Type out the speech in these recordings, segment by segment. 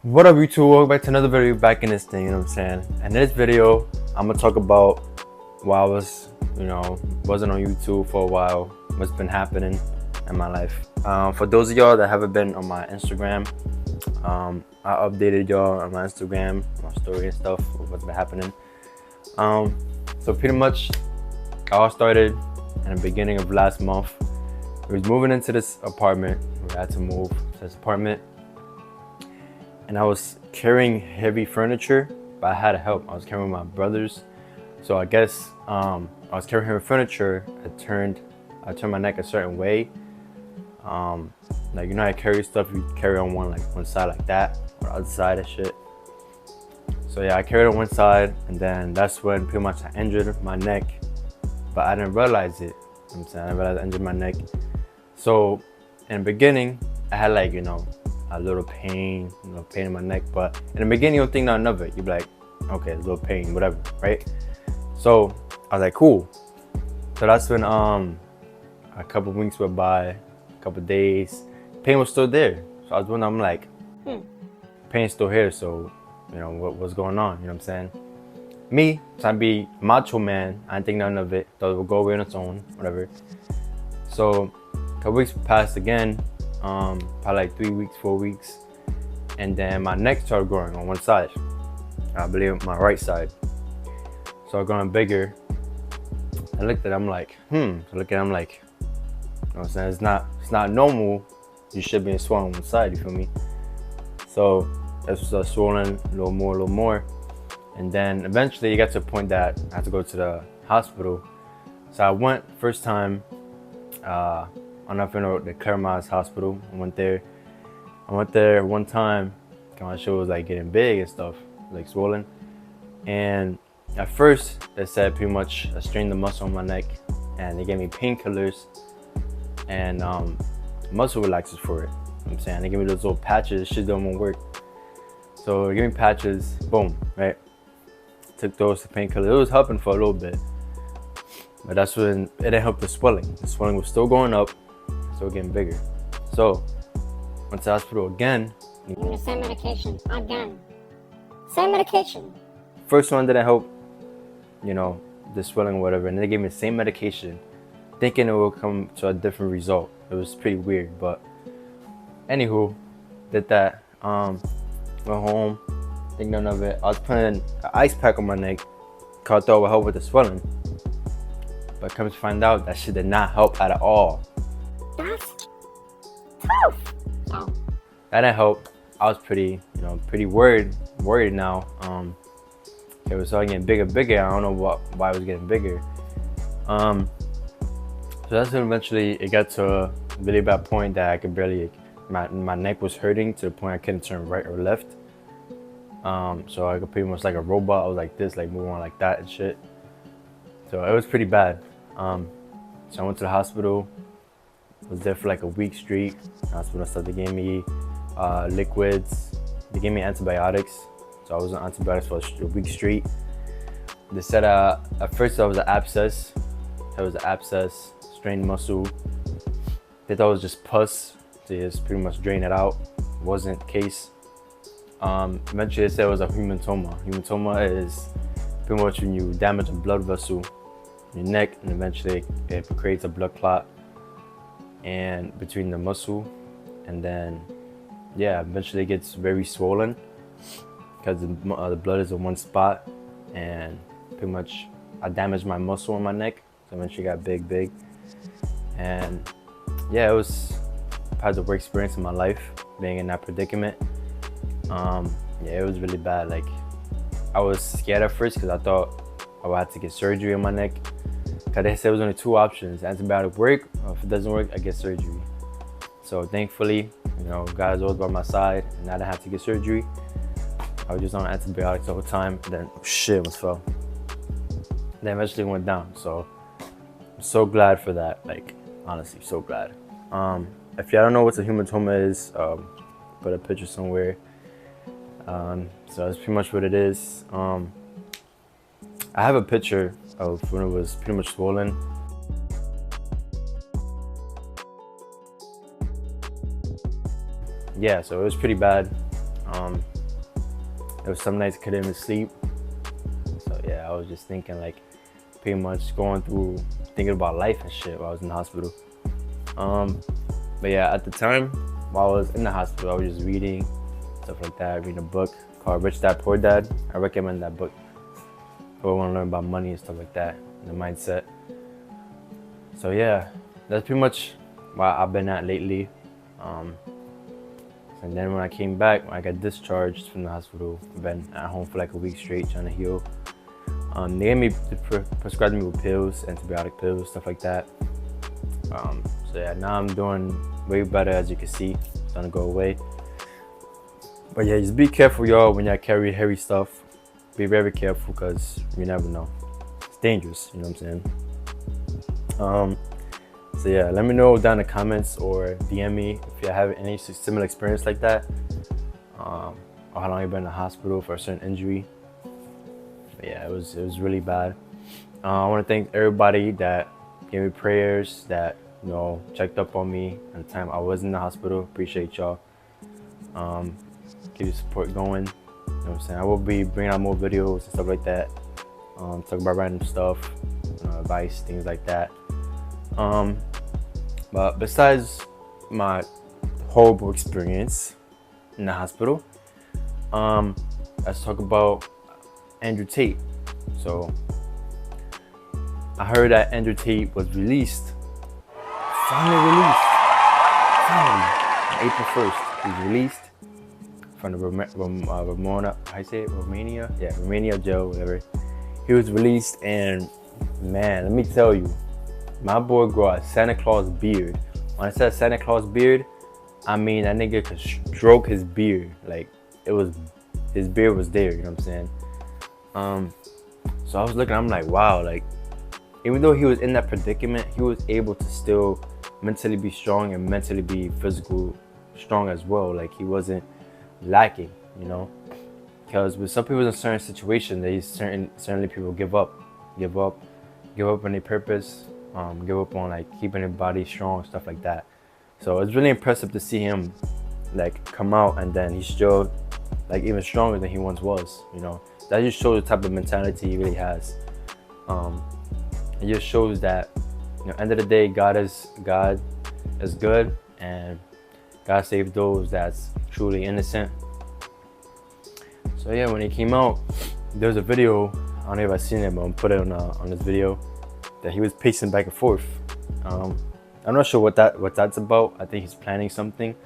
What up YouTube, welcome back to another video back in this thing, you know what I'm saying? And in this video, I'm gonna talk about why I was, wasn't on YouTube for a while, what's been happening in my life. For those of y'all that haven't been on my Instagram, I updated y'all on my Instagram, my story and stuff, what's been happening. So pretty much, it all started in the beginning of last month. We was moving into this apartment. We had to move to this apartment. And I was carrying heavy furniture, but I had help. I was carrying my brothers. So I guess I was carrying heavy furniture. I turned my neck a certain way. Like, you know how I carry stuff, you carry on one side like that, or the other side and shit. So yeah, I carried on one side, and then that's when pretty much I injured my neck, but I didn't realize it. You know what I'm saying? I realized I injured my neck. So in the beginning, I had like, a little pain, pain in my neck. But in the beginning, you don't think nothing of it. You be like, okay, a little pain, whatever, right? So I was like, cool. So that's when a couple weeks went by, a couple days, pain was still there. So I was wondering, I'm like, pain's still here. So what's going on? You know what I'm saying? Me, trying to be macho man, I didn't think nothing of it. Thought it would go away on its own, whatever. So a couple weeks passed again. Probably like 3 weeks, 4 weeks, and then my neck started growing on one side. I believe my right side. So I'm growing bigger. I looked at it, I'm like, I look at it, I'm like, you know what I'm saying? It's not normal. You should be swollen on one side, you feel me? So it was swollen a little more. And then eventually it got to a point that I had to go to the hospital. So I went first time, I'm not gonna the Claremont Hospital. I went there one time. My shit was like getting big and stuff, like swollen. And at first they said pretty much I strained the muscle on my neck, and they gave me painkillers and muscle relaxers for it. You know what I'm saying? They gave me those little patches. Shit don't want to work. So they gave me patches. Boom, right? Took those to painkillers. It was helping for a little bit, but that's when it didn't help the swelling. The swelling was still going up. Still getting bigger. So went to the hospital again. The same medication again. Same medication. First one didn't help, the swelling or whatever, and they gave me the same medication, thinking it would come to a different result. It was pretty weird, but anywho, did that. Went home, think none of it. I was putting an ice pack on my neck, cause I thought it would help with the swelling, but come to find out that shit did not help at all. That's tough. So. That didn't help. I was pretty worried now. It was starting getting bigger. I don't know why it was getting bigger. So that's when eventually it got to a really bad point that I could barely, my neck was hurting to the point I couldn't turn right or left. So I could pretty much like a robot. I was like this, like moving on like that and shit. So it was pretty bad. So I went to the hospital. Was there for like a week straight. That's when I started. They gave me liquids. They gave me antibiotics. So I was on antibiotics for a week straight. They said at first that was an abscess. That was an abscess, strained muscle. They thought it was just pus. They just pretty much drain it out. It wasn't the case. Eventually they said it was a hematoma. Hematoma is pretty much when you damage a blood vessel in your neck, and eventually it creates a blood clot and between the muscle, and then eventually it gets very swollen because the blood is in one spot, and pretty much I damaged my muscle on my neck, so eventually it got big, and it was probably the worst experience in my life being in that predicament. It was really bad. Like, I was scared at first because I thought I would have to get surgery on my neck. Cause they said there was only two options: antibiotic work, or if it doesn't work, I get surgery. So thankfully, God is always by my side, and I didn't have to get surgery. I was just on antibiotics all the time. And then shit almost fell. Then eventually went down. So I'm so glad for that. Like, honestly, so glad. If y'all don't know what a hematoma is, put a picture somewhere. So that's pretty much what it is. I have a picture of when it was pretty much swollen. So it was pretty bad. There was some nights I couldn't even sleep. So yeah, I was just thinking like pretty much going through thinking about life and shit while I was in the hospital. But yeah, at the time while I was in the hospital, I was just reading stuff like that, reading a book called Rich Dad Poor Dad. I recommend that book. Who want to learn about money and stuff like that, and the mindset. So yeah, that's pretty much where I've been at lately. And then when I came back, when I got discharged from the hospital, I've been at home for like a week straight trying to heal. They prescribed me with pills, antibiotic pills, stuff like that. So yeah, now I'm doing way better, as you can see. It's gonna go away. But yeah, just be careful, y'all, when y'all carry heavy stuff. Be very careful, because you never know. It's dangerous, you know what I'm saying? So yeah, let me know down in the comments or DM me if you have any similar experience like that. Or how long you've been in the hospital for a certain injury. But yeah, it was really bad. I want to thank everybody that gave me prayers, that checked up on me at the time I was in the hospital. Appreciate y'all. Keep the support going. You know what I'm saying? I will be bringing out more videos and stuff like that. Talk about random stuff, advice, things like that. But besides my horrible experience in the hospital, let's talk about Andrew Tate. So I heard that Andrew Tate was released. Finally released. Finally. On April 1st, he's released from the Romania? Yeah, Romania jail, whatever. He was released, and man, let me tell you, my boy grew a Santa Claus beard. When I said Santa Claus beard, I mean that nigga could stroke his beard. Like, his beard was there, you know what I'm saying? So I was looking, I'm like, wow, like, even though he was in that predicament, he was able to still mentally be strong and mentally be physical strong as well. Like, he wasn't lacking, because with some people in certain situations, certainly people give up on their purpose, give up on like keeping their body strong, stuff like that. So it's really impressive to see him like come out, and then he's still like even stronger than he once was. That just shows the type of mentality he really has. It just shows that end of the day, God is good, and God saves those that's truly innocent. So yeah, when he came out, there was a video, I don't know if I've seen it, but I'm gonna put it on this video, that he was pacing back and forth. I'm not sure what that's about. I think he's planning something.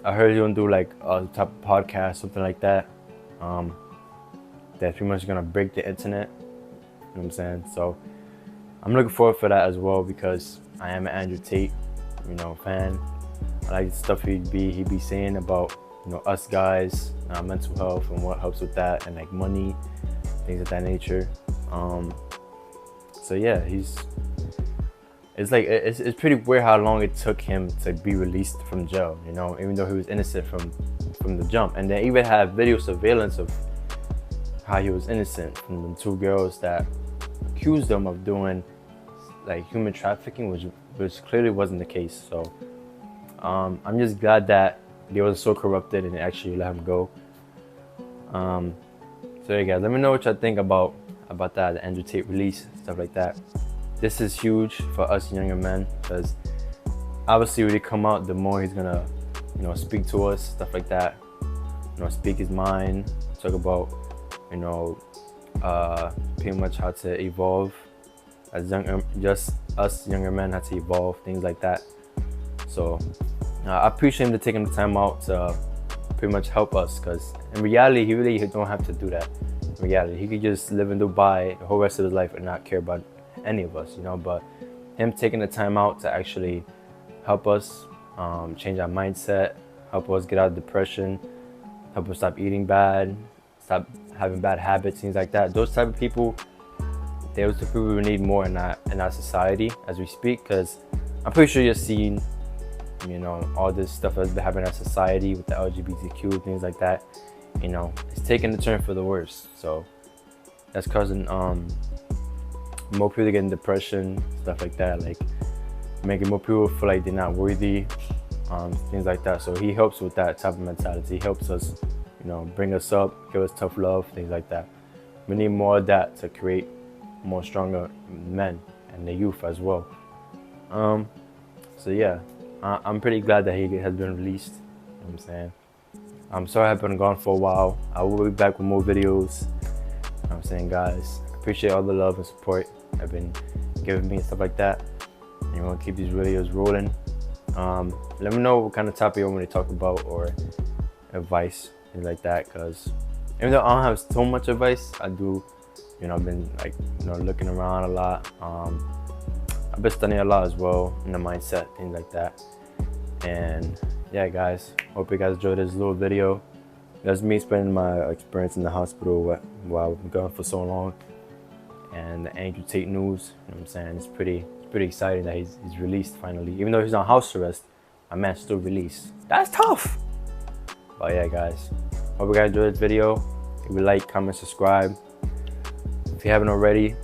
I heard he's gonna do like a type of podcast, something like that. That's pretty much gonna break the internet. You know what I'm saying? So I'm looking forward for that as well, because I am an Andrew Tate, fan. I like the stuff he'd be saying about us guys, mental health and what helps with that, and like money, things of that nature. So yeah, it's pretty weird how long it took him to be released from jail, even though he was innocent from the jump. And they even had video surveillance of how he was innocent from the two girls that accused him of doing like human trafficking, which clearly wasn't the case. So I'm just glad that they were so corrupted and actually let him go. So yeah, guys, let me know what y'all think about that, the Andrew Tate release, stuff like that. This is huge for us younger men, because obviously when he come out, the more he's gonna speak to us, stuff like that, speak his mind, talk about pretty much how to evolve as just us younger men, how to evolve, things like that. So I appreciate him to taking the time out to pretty much help us, because in reality, he really don't have to do that. In reality, he could just live in Dubai the whole rest of his life and not care about any of us, but him taking the time out to actually help us change our mindset, help us get out of depression, help us stop eating bad, stop having bad habits, things like that. Those type of people, those are the people we need more in our society as we speak, because I'm pretty sure you're seeing all this stuff that's been happening in our society with the LGBTQ, things like that. It's taking a turn for the worse. So that's causing more people getting depression, stuff like that, like making more people feel like they're not worthy, things like that. So he helps with that type of mentality. He helps us, you know, bring us up, give us tough love, things like that. We need more of that to create more stronger men and the youth as well. So yeah, I'm pretty glad that he has been released. You know what I'm saying? I'm sorry I've been gone for a while. I will be back with more videos. You know what I'm saying, guys? I appreciate all the love and support I've been giving me and stuff like that. And you want to keep these videos rolling. Let me know what kind of topic you want me to talk about or advice, things like that. Cause even though I don't have so much advice, I do, you know, I've been like, you know, looking around a lot. I've been studying a lot as well in the mindset, things like that. And yeah, guys, hope you guys enjoyed this little video. That's me spending my experience in the hospital while I've been gone for so long. And the Andrew Tate news, you know what I'm saying? It's pretty exciting that he's released finally. Even though he's on house arrest, my man's still released. That's tough. But yeah, guys, hope you guys enjoyed this video. If you like, comment, subscribe. If you haven't already,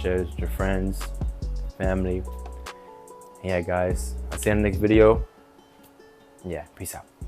share this with your friends, family. Yeah, guys, I'll see you in the next video. Yeah, peace out.